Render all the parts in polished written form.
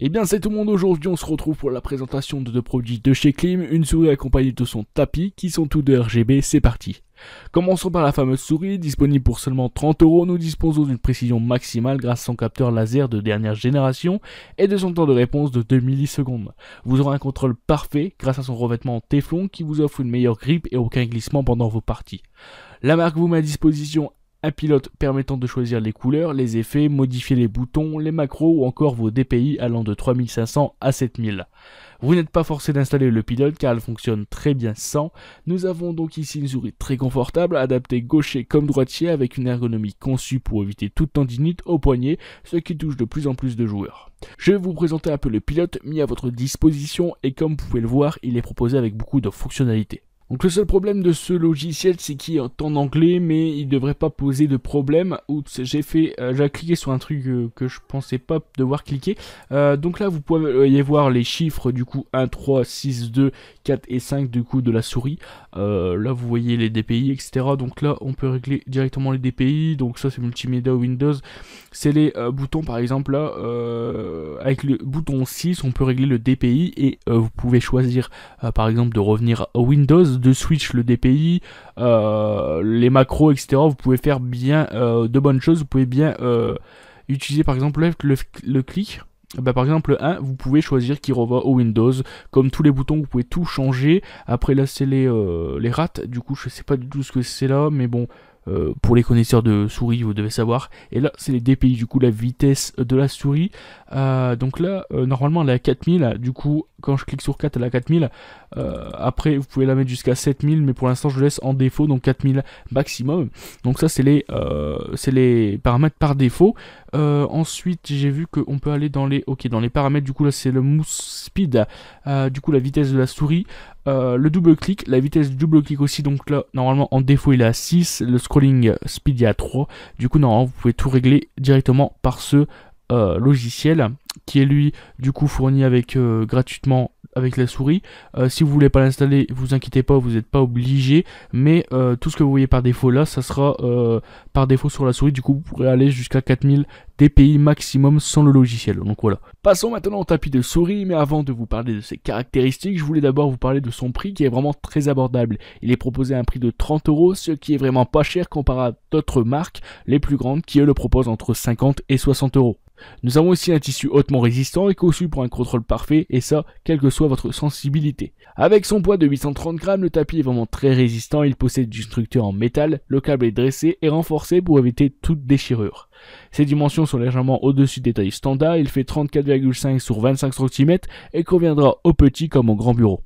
Eh bien c'est tout le monde, aujourd'hui on se retrouve pour la présentation de deux produits de chez Klim, une souris accompagnée de son tapis qui sont tous deux RGB, c'est parti. Commençons par la fameuse souris, disponible pour seulement 30€, nous disposons d'une précision maximale grâce à son capteur laser de dernière génération et de son temps de réponse de 2 millisecondes. Vous aurez un contrôle parfait grâce à son revêtement en téflon qui vous offre une meilleure grippe et aucun glissement pendant vos parties. La marque vous met à disposition un pilote permettant de choisir les couleurs, les effets, modifier les boutons, les macros ou encore vos DPI allant de 3500 à 7000. Vous n'êtes pas forcé d'installer le pilote car elle fonctionne très bien sans. Nous avons donc ici une souris très confortable, adaptée gaucher comme droitier avec une ergonomie conçue pour éviter toute tendinite au poignet, ce qui touche de plus en plus de joueurs. Je vais vous présenter un peu le pilote mis à votre disposition et comme vous pouvez le voir, il est proposé avec beaucoup de fonctionnalités. Donc le seul problème de ce logiciel c'est qu'il est en anglais mais il devrait pas poser de problème. Oups, j'ai cliqué sur un truc que je pensais pas devoir cliquer. Donc là vous pouvez y voir les chiffres du coup 1, 3, 6, 2, 4 et 5 du coup de la souris. Là vous voyez les DPI etc. Donc là on peut régler directement les DPI. Donc ça c'est multimédia Windows. C'est les boutons par exemple là. Avec le bouton 6 on peut régler le DPI et vous pouvez choisir par exemple de revenir à Windows, de switch le DPI, les macros etc. Vous pouvez faire bien de bonnes choses. Vous pouvez bien utiliser par exemple le clic. Par exemple le 1 vous pouvez choisir qu'il renvoie au Windows. Comme tous les boutons vous pouvez tout changer. Après là c'est les rats. Du coup je sais pas du tout ce que c'est là mais bon. Pour les connaisseurs de souris vous devez savoir. Et là c'est les DPI, du coup la vitesse de la souris. Donc là normalement elle est à 4000. Du coup quand je clique sur 4 elle est à 4000. Après vous pouvez la mettre jusqu'à 7000 mais pour l'instant je laisse en défaut donc 4000 maximum. Donc ça c'est les paramètres par défaut. Ensuite j'ai vu qu'on peut aller dans les paramètres. Du coup là c'est le mouse speed, du coup la vitesse de la souris, le double clic, la vitesse du double clic aussi. Donc là normalement en défaut il est à 6, le scrolling speed il est à 3. Du coup normalement vous pouvez tout régler directement par ce logiciel qui est lui du coup fourni avec gratuitement avec la souris. Si vous voulez pas l'installer, vous inquiétez pas, vous n'êtes pas obligé, mais tout ce que vous voyez par défaut là, ça sera par défaut sur la souris. Du coup vous pourrez aller jusqu'à 4000 DPI maximum sans le logiciel. Donc voilà. Passons maintenant au tapis de souris, mais avant de vous parler de ses caractéristiques, je voulais d'abord vous parler de son prix qui est vraiment très abordable. Il est proposé à un prix de 30€, ce qui est vraiment pas cher comparé à d'autres marques les plus grandes qui eux le proposent entre 50 et 60€. Nous avons aussi un tissu hautement résistant et conçu pour un contrôle parfait, et ça, quelle que soit votre sensibilité. Avec son poids de 830 grammes, le tapis est vraiment très résistant, il possède une structure en métal, le câble est dressé et renforcé pour éviter toute déchirure. Ses dimensions sont légèrement au-dessus des tailles standards, il fait 34,5 sur 25 cm et conviendra au petit comme au grand bureau.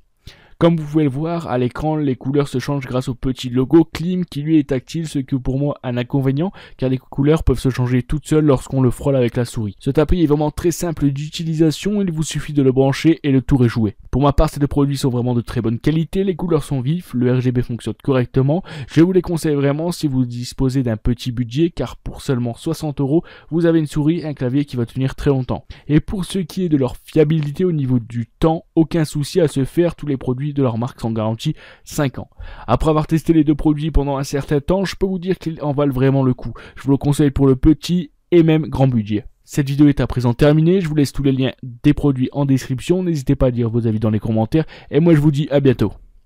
Comme vous pouvez le voir à l'écran, les couleurs se changent grâce au petit logo Klim qui lui est tactile, ce qui est pour moi un inconvénient car les couleurs peuvent se changer toutes seules lorsqu'on le frôle avec la souris. Ce tapis est vraiment très simple d'utilisation, il vous suffit de le brancher et le tour est joué. Pour ma part, ces deux produits sont vraiment de très bonne qualité, les couleurs sont vives, le RGB fonctionne correctement. Je vous les conseille vraiment si vous disposez d'un petit budget car pour seulement 60€, vous avez une souris et un clavier qui va tenir très longtemps. Et pour ce qui est de leur fiabilité au niveau du temps, aucun souci à se faire, tous les produits de leur marque sont garantis 5 ans. Après avoir testé les deux produits pendant un certain temps, je peux vous dire qu'ils en valent vraiment le coup. Je vous le conseille pour le petit et même grand budget. Cette vidéo est à présent terminée, je vous laisse tous les liens des produits en description, n'hésitez pas à dire vos avis dans les commentaires et moi je vous dis à bientôt.